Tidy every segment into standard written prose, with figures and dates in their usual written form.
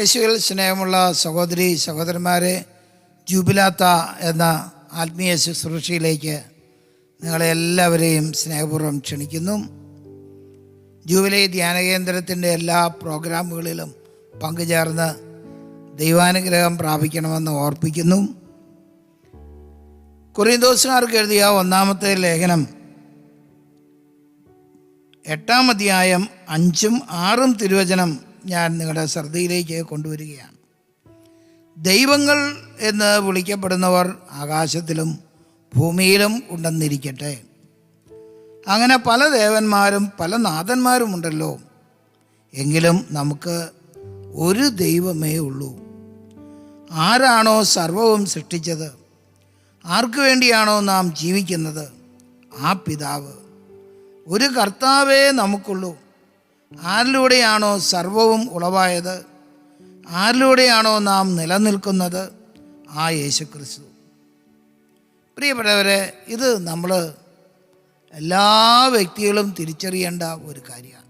യേശുവിൽ സ്നേഹമുള്ള സഹോദരി സഹോദരന്മാരെ, ജൂബിലാത്ത എന്ന ആത്മീയ ശുശ്രൂഷയിലേക്ക് നിങ്ങളെ എല്ലാവരെയും സ്നേഹപൂർവ്വം ക്ഷണിക്കുന്നു. ജൂബിലി ധ്യാനകേന്ദ്രത്തിൻ്റെ എല്ലാ പ്രോഗ്രാമുകളിലും പങ്കുചേർന്ന് ദൈവാനുഗ്രഹം പ്രാപിക്കണമെന്ന് ഓർപ്പിക്കുന്നു. കൊറിന്തോസുകാർക്ക് എഴുതിയ 1-ാമത്തെ ലേഖനം 8-ാം അധ്യായം 5-6 തിരുവചനം ഞാൻ നിങ്ങളുടെ ശ്രദ്ധയിലേക്ക് കൊണ്ടുവരികയാണ്. ദൈവങ്ങൾ എന്ന് വിളിക്കപ്പെടുന്നവർ ആകാശത്തിലും ഭൂമിയിലും ഉണ്ടെന്നിരിക്കട്ടെ. അങ്ങനെ പല ദേവന്മാരും പല നാഥന്മാരും ഉണ്ടല്ലോ. എങ്കിലും നമുക്ക് ഒരു ദൈവമേ ഉള്ളൂ. ആരാണോ സർവവും സൃഷ്ടിച്ചത്, ആർക്കു വേണ്ടിയാണോ നാം ജീവിക്കുന്നത്, ആ പിതാവ്. ഒരു കർത്താവേ നമുക്കുള്ളൂ. ആരിലൂടെയാണോ സർവവും ഉളവായത്, ആരിലൂടെയാണോ നാം നിലനിൽക്കുന്നത്, ആ യേശുക്രിസ്തു. പ്രിയപ്പെട്ടവരെ, ഇത് നമ്മൾ എല്ലാ വ്യക്തികളും തിരിച്ചറിയേണ്ട ഒരു കാര്യമാണ്.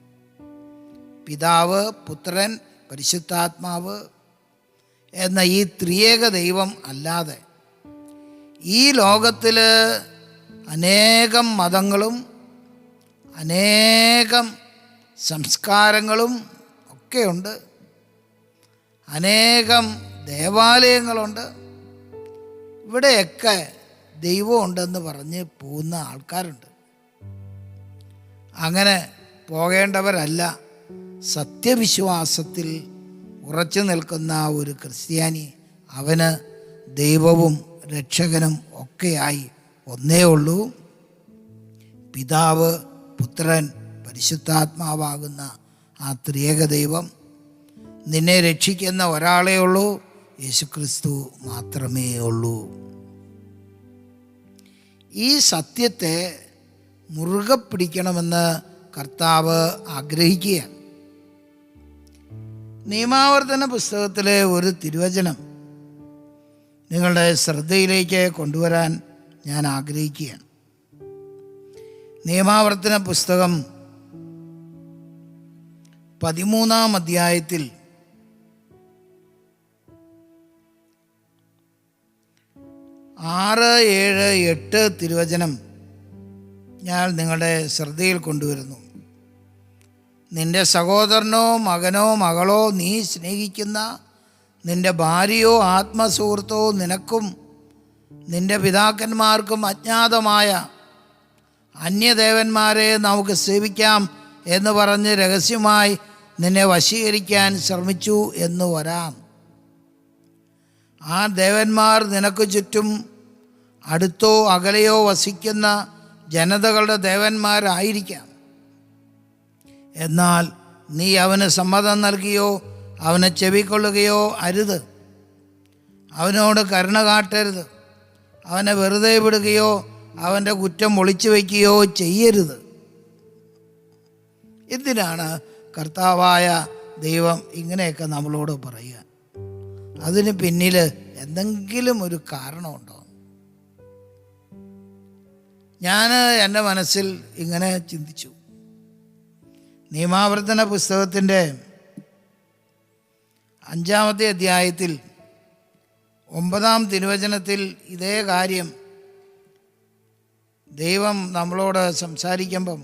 പിതാവ്, പുത്രൻ, പരിശുദ്ധാത്മാവ് എന്ന ഈ ത്രിയേക ദൈവം അല്ലാതെ ഈ ലോകത്തിൽ അനേകം മതങ്ങളും അനേകം സംസ്കാരങ്ങളും ഒക്കെയുണ്ട്, അനേകം ദേവാലയങ്ങളുണ്ട്. ഇവിടെയൊക്കെ ദൈവമുണ്ടെന്ന് പറഞ്ഞ് പോകുന്ന ആൾക്കാരുണ്ട്. അങ്ങനെ പോകേണ്ടവരല്ല. സത്യവിശ്വാസത്തിൽ ഉറച്ചു നിൽക്കുന്ന ഒരു ക്രിസ്ത്യാനി, അവന് ദൈവവും രക്ഷകനും ഒക്കെയായി ഒന്നേ ഉള്ളൂ, പിതാവ്, പുത്രൻ, പരിശുദ്ധാത്മാവാകുന്ന ആ ത്രിയേക ദൈവം. നിന്നെ രക്ഷിക്കുന്ന ഒരാളേ ഉള്ളൂ, യേശുക്രിസ്തു മാത്രമേ ഉള്ളൂ. ഈ സത്യത്തെ മുറുകെ പിടിക്കണമെന്ന് കർത്താവ് ആഗ്രഹിക്കുകയാണ്. നിയമാവർത്തന പുസ്തകത്തിലെ ഒരു തിരുവചനം നിങ്ങളുടെ ശ്രദ്ധയിലേക്ക് കൊണ്ടുവരാൻ ഞാൻ ആഗ്രഹിക്കുകയാണ്. നിയമാവർത്തന പുസ്തകം 13-ാം അധ്യായത്തിൽ 6, 7, 8 തിരുവചനം ഞാൻ നിങ്ങളുടെ ശ്രദ്ധയിൽ കൊണ്ടുവരുന്നു. നിന്റെ സഹോദരനോ മകനോ മകളോ നീ സ്നേഹിക്കുന്ന നിന്റെ ഭാര്യയോ ആത്മസുഹൃത്തോ നിനക്കും നിന്റെ പിതാക്കന്മാർക്കും അജ്ഞാതമായ അന്യദേവന്മാരെ നമുക്ക് സേവിക്കാം എന്ന് പറഞ്ഞ് രഹസ്യമായി നിന്നെ വശീകരിക്കാൻ ശ്രമിച്ചു എന്ന് വരാം. ആ ദേവന്മാർ നിനക്ക് ചുറ്റും അടുത്തോ അകലെയോ വസിക്കുന്ന ജനതകളുടെ ദേവന്മാരായിരിക്കാം. എന്നാൽ നീ അവന് സമ്മതം നൽകിയോ അവനെ ചെവിക്കൊള്ളുകയോ അരുത്. അവനോട് കരുണ കാട്ടരുത്. അവനെ വെറുതെ വിടുകയോ അവൻ്റെ കുറ്റം ഒളിച്ചു വയ്ക്കുകയോ ചെയ്യരുത്. എന്തിനാണ് കർത്താവായ ദൈവം ഇങ്ങനെയൊക്കെ നമ്മളോട് പറയുക? അതിന് പിന്നിൽ എന്തെങ്കിലും ഒരു കാരണമുണ്ടോ? ഞാൻ എൻ്റെ മനസ്സിൽ ഇങ്ങനെ ചിന്തിച്ചു. നിയമാവർത്തന പുസ്തകത്തിൻ്റെ 5-ാമത്തെ അധ്യായത്തിൽ 9-ാം തിരുവചനത്തിൽ ഇതേ കാര്യം ദൈവം നമ്മളോട് സംസാരിക്കുമ്പം,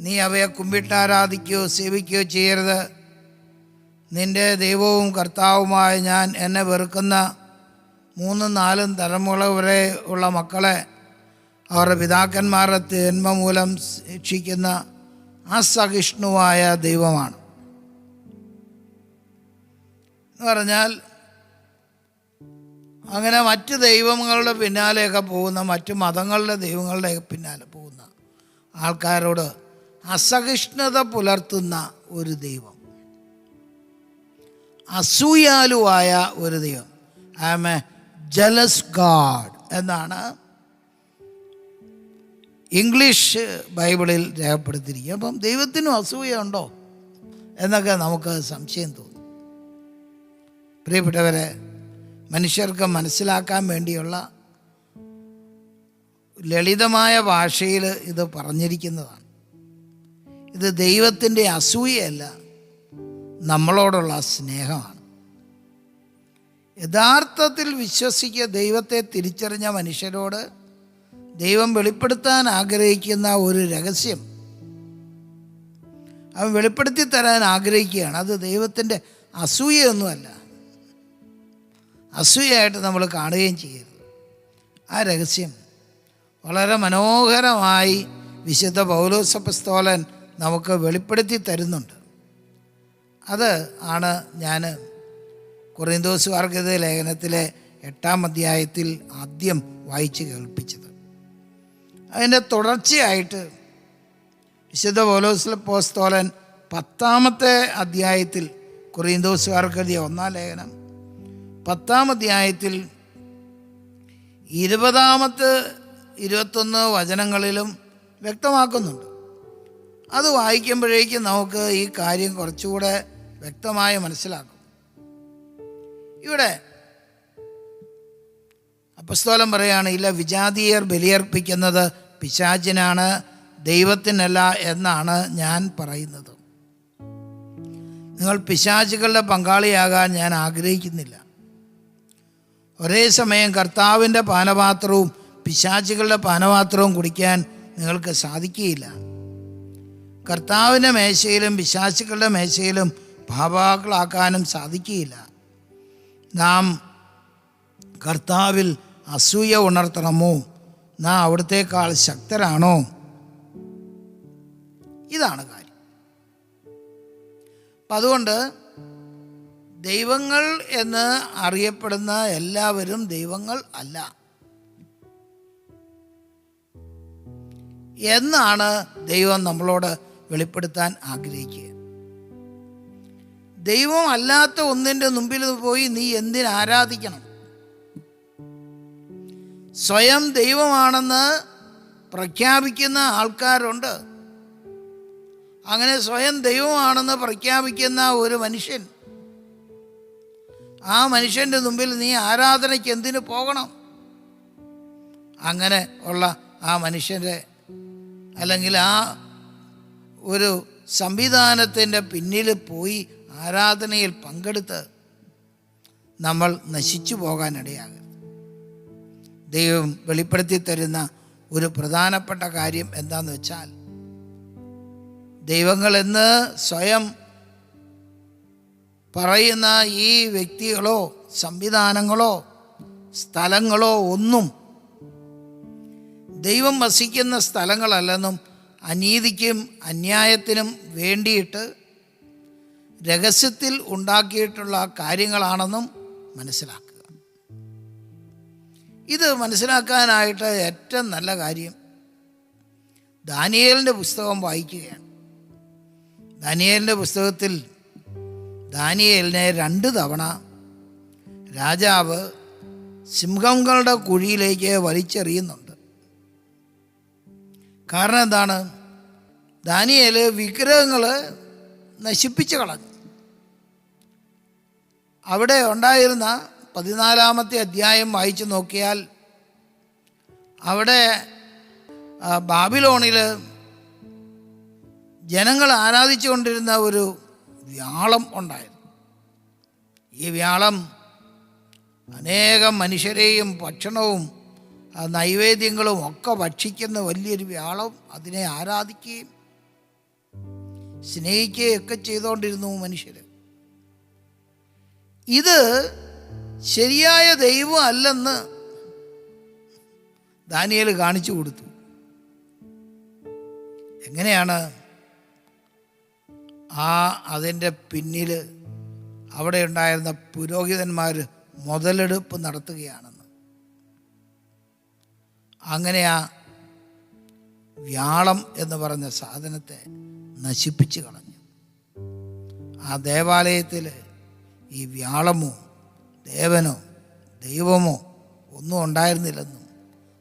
നീ അവയെ കുമ്പിട്ടാരാധിക്കുകയോ സേവിക്കുകയോ ചെയ്യരുത്. നിൻ്റെ ദൈവവും കർത്താവുമായ ഞാൻ എന്നെ വെറുക്കുന്ന 3-4 തലമുറ വരെ ഉള്ള മക്കളെ അവരുടെ പിതാക്കന്മാരുടെ തിന്മ മൂലം ശിക്ഷിക്കുന്ന അസഹിഷ്ണുവായ ദൈവമാണ്. എന്ന് പറഞ്ഞാൽ, അങ്ങനെ മറ്റ് ദൈവങ്ങളുടെ പിന്നാലെയൊക്കെ പോകുന്ന, മറ്റ് മതങ്ങളുടെ ദൈവങ്ങളുടെ പിന്നാലെ പോകുന്ന ആൾക്കാരോട് അസഹിഷ്ണുത പുലർത്തുന്ന ഒരു ദൈവം, അസൂയാലുവായ ഒരു ദൈവം. I am a jealous God എന്നാണ് ഇംഗ്ലീഷ് ബൈബിളിൽ രേഖപ്പെടുത്തിയിരിക്കുക. അപ്പം ദൈവത്തിനും അസൂയ ഉണ്ടോ എന്നൊക്കെ നമുക്ക് സംശയം തോന്നും. പ്രിയപ്പെട്ടവരെ, മനുഷ്യർക്ക് മനസ്സിലാക്കാൻ വേണ്ടിയുള്ള ലളിതമായ ഭാഷയിൽ ഇത് പറഞ്ഞിരിക്കുന്നതാണ്. ഇത് ദൈവത്തിൻ്റെ അസൂയയല്ല, നമ്മളോടുള്ള സ്നേഹമാണ്. യഥാർത്ഥത്തിൽ വിശ്വസിക്കുക ദൈവത്തെ തിരിച്ചറിഞ്ഞ മനുഷ്യരോട് ദൈവം വെളിപ്പെടുത്താൻ ആഗ്രഹിക്കുന്ന ഒരു രഹസ്യം അവൻ വെളിപ്പെടുത്തി തരാൻ ആഗ്രഹിക്കുകയാണ്. അത് ദൈവത്തിൻ്റെ അസൂയൊന്നുമല്ല, അസൂയായിട്ട് നമ്മൾ കാണുകയും ചെയ്യരുത്. ആ രഹസ്യം വളരെ മനോഹരമായി വിശുദ്ധ പൗലോസ് അപ്പോസ്തലൻ നമുക്ക് വെളിപ്പെടുത്തി തരുന്നുണ്ട്. അത് ആണ് ഞാൻ കൊറിന്തോസുകാർക്ക് ലേഖനത്തിലെ 8-ാം അധ്യായത്തിൽ ആദ്യം വായിച്ച് കേൾപ്പിച്ചത്. അതിൻ്റെ തുടർച്ചയായിട്ട് വിശുദ്ധ പൗലോസ് അപ്പോസ്തലൻ 10-ാമത്തെ അധ്യായത്തിൽ കൊറിന്തോസുകാർക്ക് 1-ാം ലേഖനം 10-ാം അധ്യായത്തിൽ 20-21 വചനങ്ങളിലും വ്യക്തമാക്കുന്നുണ്ട്. അത് വായിക്കുമ്പോഴേക്കും നമുക്ക് ഈ കാര്യം കുറച്ചുകൂടെ വ്യക്തമായി മനസ്സിലാക്കും. ഇവിടെ അപ്പോസ്തലൻ പറയുകയാണ്, ഇല്ല, വിജാതീയർ ബലിയർപ്പിക്കുന്നത് പിശാചിനാണ്, ദൈവത്തിനല്ല എന്നാണ് ഞാൻ പറയുന്നത്. നിങ്ങൾ പിശാചുകളുടെ പങ്കാളിയാകാൻ ഞാൻ ആഗ്രഹിക്കുന്നില്ല. ഒരേ സമയം കർത്താവിൻ്റെ പാനപാത്രവും പിശാചുകളുടെ പാനപാത്രവും കുടിക്കാൻ നിങ്ങൾക്ക് സാധിക്കുകയില്ല. കർത്താവിൻ്റെ മേശയിലും പിശാചുക്കളുടെ മേശയിലും ഭാഗാക്കളാക്കാനും സാധിക്കുകയില്ല. നാം കർത്താവിൽ അസൂയ ഉണർത്തണമോ? നാം അവിടുത്തേക്കാൾ ശക്തരാണോ? ഇതാണ് കാര്യം. അപ്പം അതുകൊണ്ട് ദൈവങ്ങൾ എന്ന് അറിയപ്പെടുന്ന എല്ലാവരും ദൈവങ്ങൾ അല്ല എന്നാണ് ദൈവം നമ്മളോട് വെളിപ്പെടുത്താൻ ആഗ്രഹിക്കുക. ദൈവം അല്ലാത്ത ഒന്നിൻ്റെ മുമ്പിൽ പോയി നീ എന്തിന് ആരാധിക്കണം? സ്വയം ദൈവമാണെന്ന് പ്രഖ്യാപിക്കുന്ന ആൾക്കാരുണ്ട്. അങ്ങനെ സ്വയം ദൈവമാണെന്ന് പ്രഖ്യാപിക്കുന്ന ഒരു മനുഷ്യൻ, ആ മനുഷ്യൻ്റെ മുമ്പിൽ നീ ആരാധനയ്ക്ക് എന്തിനു പോകണം? അങ്ങനെ ഉള്ള ആ മനുഷ്യൻ്റെ അല്ലെങ്കിൽ ആ ഒരു സംവിധാനത്തിൻ്റെ പിന്നിൽ പോയി ആരാധനയിൽ പങ്കെടുത്ത് നമ്മൾ നശിച്ചു പോകാനിടയാകരുത്. ദൈവം വെളിപ്പെടുത്തി തരുന്ന ഒരു പ്രധാനപ്പെട്ട കാര്യം എന്താണെന്ന് വെച്ചാൽ, ദൈവങ്ങളെന്ന് സ്വയം പറയുന്ന ഈ വ്യക്തികളോ സംവിധാനങ്ങളോ സ്ഥലങ്ങളോ ഒന്നും ദൈവം വസിക്കുന്ന സ്ഥലങ്ങളല്ലെന്നും അനീതിക്കും അന്യായത്തിനും വേണ്ടിയിട്ട് രഹസ്യത്തിൽ ഉണ്ടാക്കിയിട്ടുള്ള കാര്യങ്ങളാണെന്നും മനസ്സിലാക്കുക. ഇത് മനസ്സിലാക്കാനായിട്ട് ഏറ്റവും നല്ല കാര്യം ദാനിയേലിൻ്റെ പുസ്തകം വായിക്കുകയാണ്. ദാനിയേലിൻ്റെ പുസ്തകത്തിൽ ദാനിയേലിനെ 2 തവണ രാജാവ് സിംഹങ്ങളുടെ കുഴിയിലേക്ക് വലിച്ചെറിയുന്നുണ്ട്. കാരണം എന്താണ്? ദാനിയേൽ വിഗ്രഹങ്ങൾ നശിപ്പിച്ച് കളഞ്ഞു. അവിടെ ഉണ്ടായിരുന്ന 14-ാമത്തെ അധ്യായം വായിച്ചു നോക്കിയാൽ അവിടെ ബാബിലോണിൽ ജനങ്ങൾ ആരാധിച്ചു കൊണ്ടിരുന്ന ഒരു വ്യാളം ഉണ്ടായിരുന്നു. ഈ വ്യാളം അനേകം മനുഷ്യരെയും ഭക്ഷണവും നൈവേദ്യങ്ങളും ഒക്കെ ഭക്ഷിക്കുന്ന വലിയൊരു വ്യാളം, അതിനെ ആരാധിക്കുകയും സ്നേഹിക്കുകയും ഒക്കെ ചെയ്തുകൊണ്ടിരുന്നു മനുഷ്യർ. ഇത് ശരിയായ ദൈവം അല്ലെന്ന് ദാനിയേൽ കാണിച്ചു കൊടുത്തു. എങ്ങനെയാണ്? അതിൻ്റെ പിന്നിൽ അവിടെ ഉണ്ടായിരുന്ന പുരോഹിതന്മാർ മുതലെടുപ്പ് നടത്തുകയാണെന്ന്. അങ്ങനെ ആ വ്യാളം എന്ന് പറഞ്ഞ സാധനത്തെ നശിപ്പിച്ച് കളഞ്ഞു. ആ ദേവാലയത്തിൽ ഈ വ്യാളമോ ദേവനോ ദൈവമോ ഒന്നും ഉണ്ടായിരുന്നില്ലെന്നും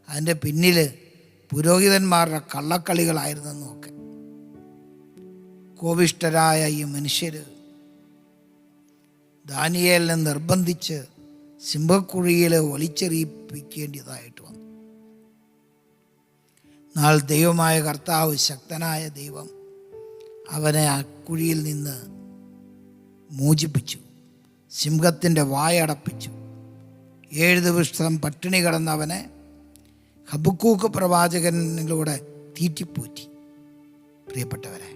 അതിൻ്റെ പിന്നിൽ പുരോഹിതന്മാരുടെ കള്ളക്കളികളായിരുന്നെന്നും ഒക്കെ കോപിഷ്ഠരായ ഈ മനുഷ്യർ ദാനിയേലിനെ നിർബന്ധിച്ച് സിംഹക്കുഴിയിൽ വലിച്ചെറിയിപ്പിക്കേണ്ടതായിട്ട് വന്നു. എന്നാൽ ദൈവമായ കർത്താവ്, ശക്തനായ ദൈവം, അവനെ ആ കുഴിയിൽ നിന്ന് മോചിപ്പിച്ചു. സിംഹത്തിൻ്റെ വായടപ്പിച്ചു. 7 ദിവസം പട്ടിണി കിടന്നവനെ ഹബക്കൂക്ക് പ്രവാചകനിലൂടെ തീറ്റിപ്പോറ്റി. പ്രിയപ്പെട്ടവരെ,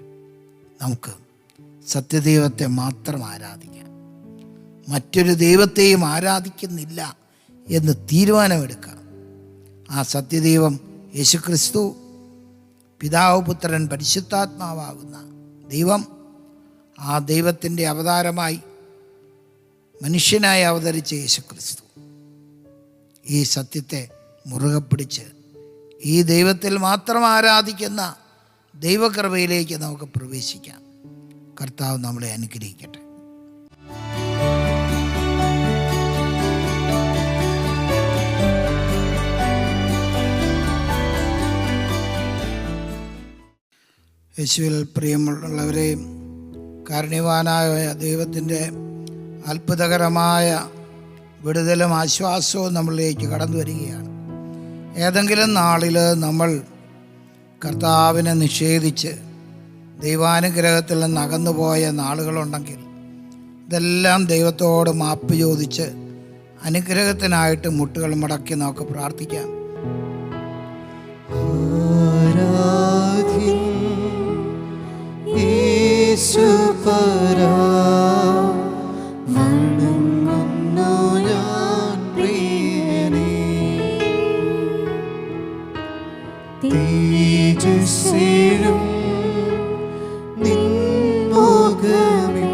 നമുക്ക് സത്യദൈവത്തെ മാത്രം ആരാധിക്കാം. മറ്റൊരു ദൈവത്തെയും ആരാധിക്കുന്നില്ല എന്ന് തീരുമാനമെടുക്കാം. ആ സത്യദൈവം യേശുക്രിസ്തു, പിതാവ്, പുത്രൻ, പരിശുദ്ധാത്മാവാകുന്ന ദൈവം. ആ ദൈവത്തിൻ്റെ അവതാരമായി മനുഷ്യനായി അവതരിച്ച യേശുക്രിസ്തു. ഈ സത്യത്തെ മുറുകെ പിടിച്ച് ഈ ദൈവത്തിൽ മാത്രം ആരാധിക്കുന്ന ദൈവകൃപയിലേക്ക് നമുക്ക് പ്രവേശിക്കാം. കർത്താവ് നമ്മളെ അനുഗ്രഹിക്കട്ടെ. യേശുവിൽ പ്രിയമുള്ളവരെ, കാരുണ്യവാനായ ദൈവത്തിൻ്റെ അത്ഭുതകരമായ വിടുതലും ആശ്വാസവും നമ്മളിലേക്ക് കടന്നു വരികയാണ്. ഏതെങ്കിലും നാളിൽ നമ്മൾ കർത്താവിനെ നിഷേധിച്ച് ദൈവാനുഗ്രഹത്തിൽ നിന്ന് അകന്നുപോയ നാളുകളുണ്ടെങ്കിൽ ഇതെല്ലാം ദൈവത്തോട് മാപ്പ് ചോദിച്ച് അനുഗ്രഹത്തിനായിട്ട് മുട്ടുകൾ മടക്കി നമുക്ക് പ്രാർത്ഥിക്കാം. തേജസ്സിലും നിൻമുഖമിൻ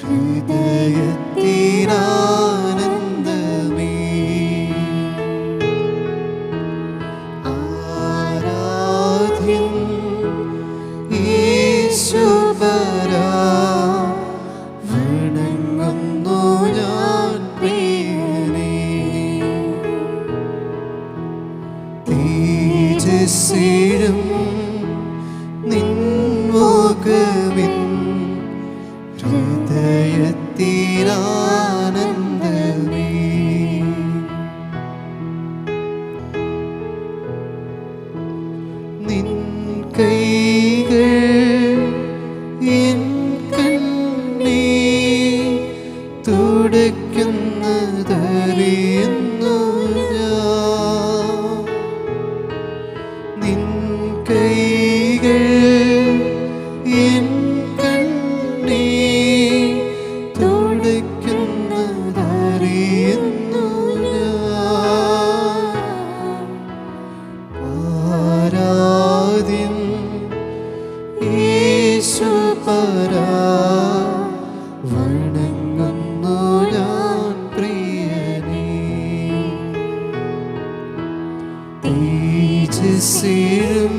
ഹൃദയത്തിനാനന്ദമേ. ആരാധ്യൻ യേശുപരാ, വണങ്ങുന്നു ഞാൻ പ്രിയനേ. തേജസ്സിലും നിൻമുഖമിൻ ഹൃദയത്തിനാനന്ദമേ. നിൻ കൈകൾ എൻ കണ്ണീർ തുടയ്ക്കുന്നതറിയുന്നു ഞാൻ. നിൻ കൈകൾ എൻ കണ്ണീർ തുടയ്ക്കുന്നതറിയുന്നു ഞാൻ. ആരാധ്യൻ യേശുപരാ, വണങ്ങുന്നു ഞാൻ പ്രിയനേ. തേജസ്സിലും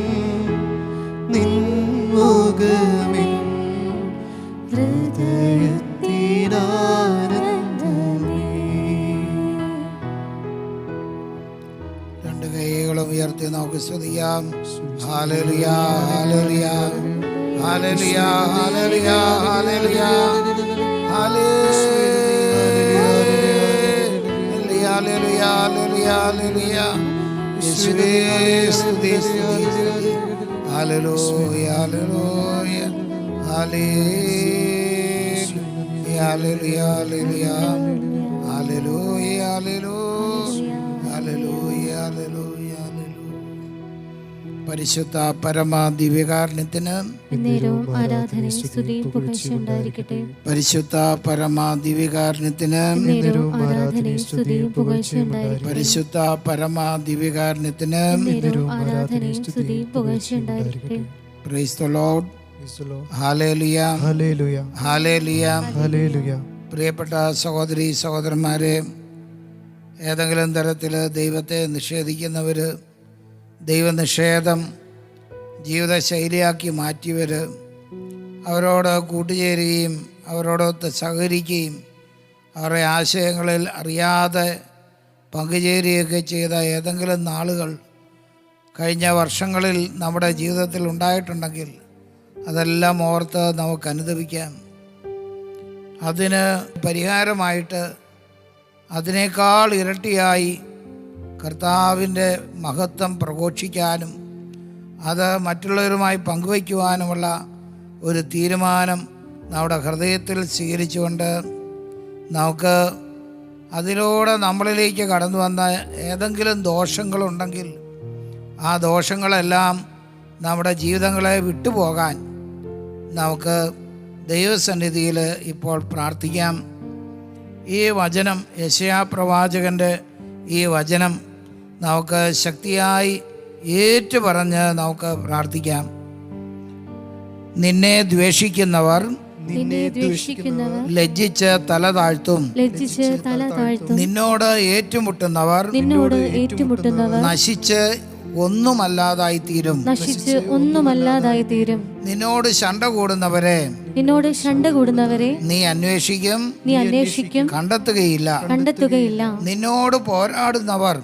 നിൻമുഖമിൻ ഹൃദയത്തിനാനന്ദമേ. രണ്ട് കൈകളും ഉയർത്തി നമുക്ക് സ്തുതിക്കാം. Hallelujah, hallelujah, hallelujah, hallelujah, hallelujah, hallelujah, hallelujah, hallelujah. യേശുവേ സ്തുതി, സ്തുതി, സ്തുതി. Hallelujah, hallelujah, hallelujah, hallelujah, hallelujah, hallelujah, hallelujah, hallelujah. പരിശുദ്ധ പരമ ദിവ്യകാരുണ്യത്തിന് എന്നേരവും ആരാധനയും സ്തുതിയും പുകഴ്ചയും ഉണ്ടായിരിക്കട്ടെ. പരിശുദ്ധ പരമ ദിവ്യകാരുണ്യത്തിന് എന്നേരവും ആരാധനയും സ്തുതിയും പുകഴ്ചയും ഉണ്ടായിരിക്കട്ടെ. പരിശുദ്ധ പരമ ദിവ്യകാരുണ്യത്തിന് എന്നേരവും ആരാധനയും സ്തുതിയും പുകഴ്ചയും ഉണ്ടായിരിക്കട്ടെ. Praise the Lord. Hallelujah, hallelujah, hallelujah. Hallelujah. പ്രിയപ്പെട്ട സഹോദരി സഹോദരന്മാരെ, ഏതെങ്കിലും തരത്തിൽ ദൈവത്തെ നിഷേധിക്കുന്നവർ, ദൈവനിഷേധം ജീവിതശൈലിയാക്കി മാറ്റിയവർ, അവരോട് കൂട്ടുചേരുകയും അവരോടൊത്ത് സഹകരിക്കുകയും അവരുടെ ആശയങ്ങളിൽ അറിയാതെ പങ്കുചേരുകയൊക്കെ ചെയ്ത ഏതെങ്കിലും നാളുകൾ കഴിഞ്ഞ വർഷങ്ങളിൽ നമ്മുടെ ജീവിതത്തിൽ ഉണ്ടായിട്ടുണ്ടെങ്കിൽ അതെല്ലാം ഓർത്ത് നമുക്ക് അനുദപിക്കാം. അതിന് പരിഹാരമായിട്ട് അതിനേക്കാൾ ഇരട്ടിയായി കർത്താവിൻ്റെ മഹത്വം പ്രഘോഷിക്കാനും അത് മറ്റുള്ളവരുമായി പങ്കുവയ്ക്കുവാനുമുള്ള ഒരു തീരുമാനം നമ്മുടെ ഹൃദയത്തിൽ സ്വീകരിച്ചുകൊണ്ട് നമുക്ക് അതിലൂടെ നമ്മളിലേക്ക് കടന്നു വന്ന ഏതെങ്കിലും ദോഷങ്ങളുണ്ടെങ്കിൽ ആ ദോഷങ്ങളെല്ലാം നമ്മുടെ ജീവിതങ്ങളെ വിട്ടുപോകാൻ നമുക്ക് ദൈവസന്നിധിയിൽ ഇപ്പോൾ പ്രാർത്ഥിക്കാം. ഈ വചനം, യെശയ്യാ പ്രവാചകൻ്റെ ഈ വചനം നമുക്ക് ശക്തിയായി ഏറ്റുപറഞ്ഞ് നമുക്ക് പ്രാർത്ഥിക്കാം. നിന്നെ ദ്വേഷിക്കുന്നവർ ലജ്ജിച്ച് തല താഴ്ത്തും. നിന്നോട് ഏറ്റുമുട്ടുന്നവർ നശിച്ച് ഒന്നുമല്ലാതായിത്തീരും. നിന്നോട് ശണ്ട കൂടുന്നവരെ നീ അന്വേഷിക്കും, കണ്ടെത്തുകയില്ല. നിന്നോട് പോരാടുന്നവർ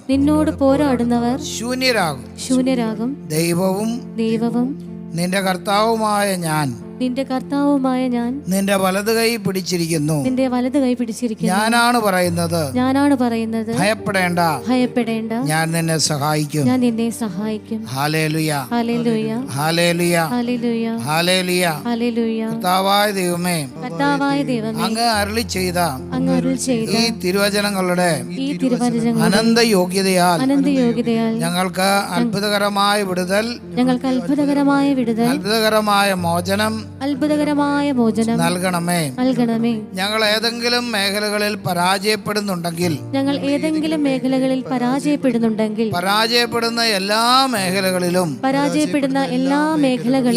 ശൂന്യരാകും. ദൈവവും നിന്റെ കർത്താവുമായ ഞാൻ നിന്റെ വലത് കൈ പിടിച്ചിരിക്കുന്നു. ഞാനാണ് പറയുന്നത്, ഭയപ്പെടേണ്ട, ഞാൻ നിന്നെ സഹായിക്കും. Hallelujah, hallelujah, hallelujah. കർത്താവായ ദൈവമേ, അങ്ങ് അരുളി ചെയ്ത ഈ തിരുവചനങ്ങളുടെ അനന്ത യോഗ്യതയാൽ ഞങ്ങൾക്ക് അത്ഭുതകരമായ വിടുതൽ, അത്ഭുതകരമായ മോചനം നൽകണമേ. ഞങ്ങൾ ഏതെങ്കിലും മേഖലകളിൽ പരാജയപ്പെടുന്നുണ്ടെങ്കിൽ പരാജയപ്പെടുന്ന എല്ലാ മേഖലകളിലും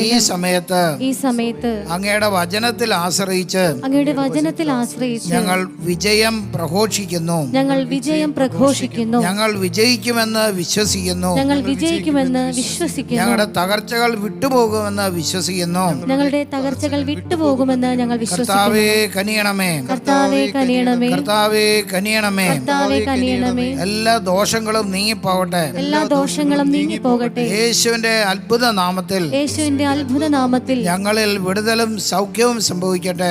ഈ സമയത്ത് അങ്ങയുടെ വചനത്തിൽ ആശ്രയിച്ച് ഞങ്ങൾ വിജയം പ്രഘോഷിക്കുന്നു. ഞങ്ങൾ വിജയിക്കുമെന്ന് വിശ്വസിക്കുന്നു. ഞങ്ങളുടെ തകർച്ചകൾ വിട്ടുപോകുമെന്ന് വിശ്വസിക്കുന്നു. ഞങ്ങൾ കർത്താവേ കനിയണമേ, കർത്താവേ കനിയണമേ. എല്ലാ ദോഷങ്ങളും നീങ്ങിപ്പോകട്ടെ. യേശുവിന്റെ അത്ഭുത നാമത്തിൽ ഞങ്ങളിൽ വിടുതലും സൗഖ്യവും സംഭവിക്കട്ടെ.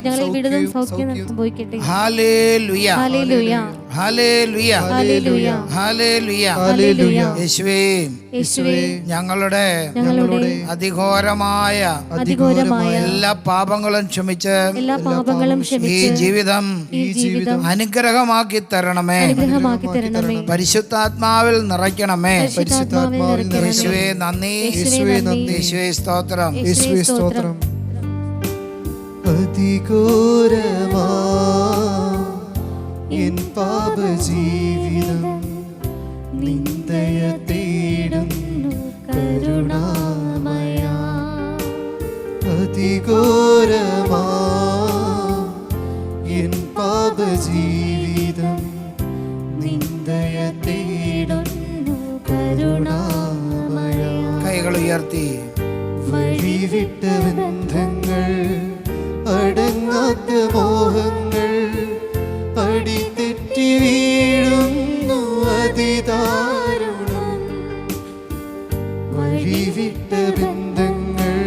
Hallelujah, hallelujah, hallelujah. യേശുവേ, ഞങ്ങളുടെ അതിഘോരമായ എല്ലാ പാപങ്ങളും ക്ഷമിച്ച് ഈ ജീവിതം അനുഗ്രഹമാക്കി തരണമേ. പരിശുദ്ധാത്മാവിൽ നിറയ്ക്കണമേ. യേശുവേ നന്ദി, യേശുവേ സ്തോത്രം. അതിഘോരമാ എൻ പാപജീവിതം നിന്ദയ തേടുന്നു കരുണാമയ. അതിഘോരമാ എൻ പാപജീവിതം നിന്ദയ തേടുന്നു കരുണാമയ. കൈകൾ ഉയർത്തി. വഴിവിട്ട ബന്ധങ്ങൾ, അടങ്ങാത്ത മോഹങ്ങൾ, അടിതെറ്റി വീഴുന്നു അതിദാരുണം. വഴിവിട്ട ബന്ധങ്ങൾ,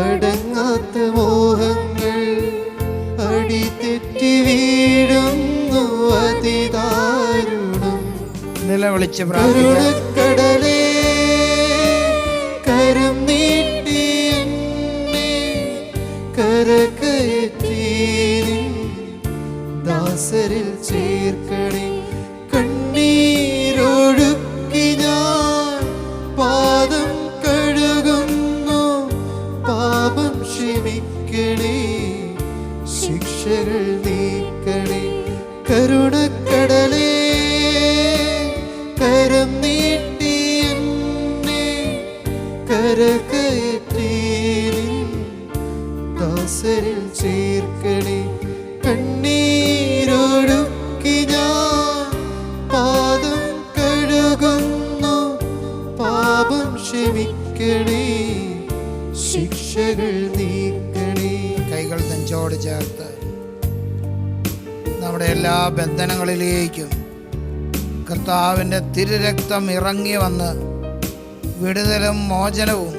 അടങ്ങാത്ത മോഹങ്ങൾ, അടിതെറ്റി വീഴുന്നു അതിദാരുണം. നിലവിളിച്ച് പ്രാർത്ഥിക്കാം. കടലേ കരം നീട്ടി എന്നെ കരകയറ്റി ദാസരിൽ ചേർക്കണേ. കണ്ണീരൊഴുക്കി ഞാൻ പാദം കഴുകുന്നു. പാപം ക്ഷമിക്കണേ, ശിക്ഷകൾ നീക്കണേ. കരുണക്കടലേ കരം നീട്ടി എന്നെ കരകയറ്റി ദാസരിൽ ചേർക്കണേ. കണ്ണീരൊഴുക്കി ഞാൻ പാദം കഴുകുന്നു. പാപം ക്ഷമിക്കണേ, ശിക്ഷകൾ നീക്കണേ. കൈകൾ നെഞ്ചോട് ചേർത്ത് നമ്മുടെ എല്ലാ ബന്ധനങ്ങളിലേക്കും കർത്താവിൻ്റെ തിരുരക്തം ഇറങ്ങി വന്ന് വിടുതലും മോചനവും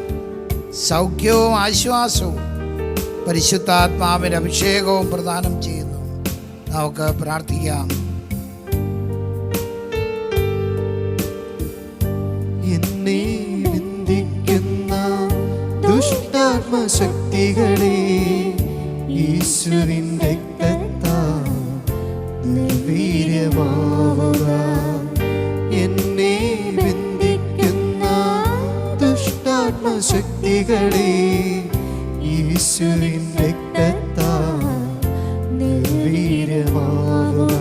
സൗഖ്യവും ആശ്വാസവും പരിശുദ്ധാത്മാവിൻ്റെ അഭിഷേകവും പ്രദാനം ചെയ്യുന്നു. നമുക്ക് പ്രാർത്ഥിക്കാം. എന്നെ നിന്ദിക്കുന്ന ദുഷ്ടാത്മശക്തികളെ ഈ യേശുവിൻ രക്തത്താൽ നിർവീര്യമാവുക. എന്നെ ബന്ധിക്കുന്ന ദുഷ്ടാത്മശക്തികളെ യേശുവിൻ രക്തത്താൽ നിർവീര്യമാവുക.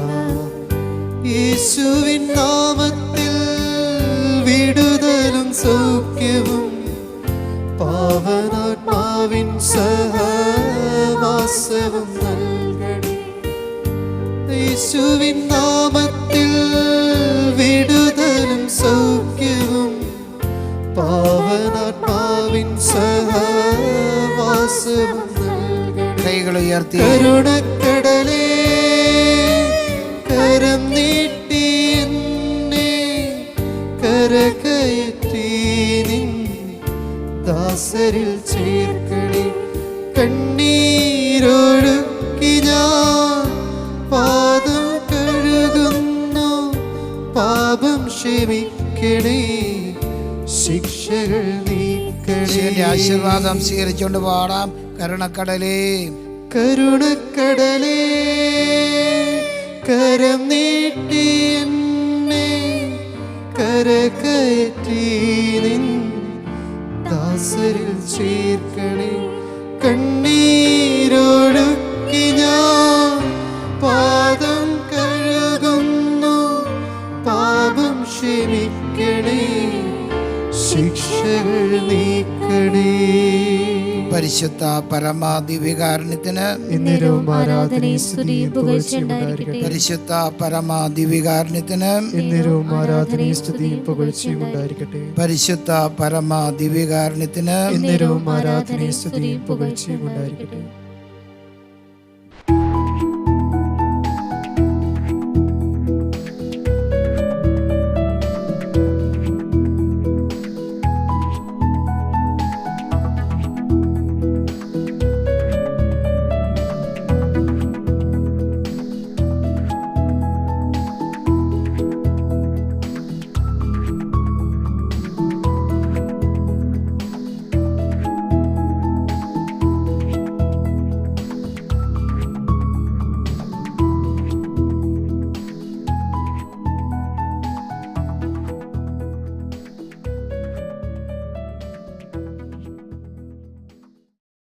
യേശുവിൻ നാമത്തിൽ വിടുതലും സൗഖ്യവും പാവനാത്മാവിൻ സഹവാസവും നൽകണേ. യേശുവിൻ നാമത്തിൽ വിടുതലും സൗഖ്യവും പാവനാത്മാവിൻ സഹവാസവും നൽകണേ. കൈകൾ ഉയർത്തി കരുണക്കടലേ കരം നീട്ടി എന്നെ കരകയറ്റി നിൻ ദാസരിൽ ചേർക്കണേ. കണ്ണീരൊഴുക്കി ഞാൻ പാദം കഴുകുന്നു, പാപം ക്ഷമിക്കണേ, ശിക്ഷകൾ നീക്കണേ. ആശീർവാദം സ്വീകരിച്ചുകൊണ്ട് പാടാം. കരുണക്കടലേ കരുണക്കടലേ കരം നീട്ടി എന്നെ കരകയറ്റി നിൻ ദാസരിൽ ചേർക്കണേ. കണ്ണീരൊഴുക്കി ഞാൻ പാദം കഴുകുന്നു, പാപം ക്ഷമിക്കണേ, ശിക്ഷകൾ നീക്കണേ. പരിശുദ്ധ പരമാദിവികാരണത്തിന് എന്നേരവും ആരാധനയും സ്തുതിയും പുകഴ്ചയും ഉണ്ടായിരിക്കട്ടെ. പരിശുദ്ധ പരമാദിവികാരണത്തിന് എന്നേരവും ആരാധനയും സ്തുതിയും പുകഴ്ചയും ഉണ്ടായിരിക്കട്ടെ. പരിശുദ്ധ പരമാദിവികാരണത്തിന് എന്നേരവും ആരാധനയും സ്തുതിയും പുകഴ്ചയും ഉണ്ടായിരിക്കട്ടെ.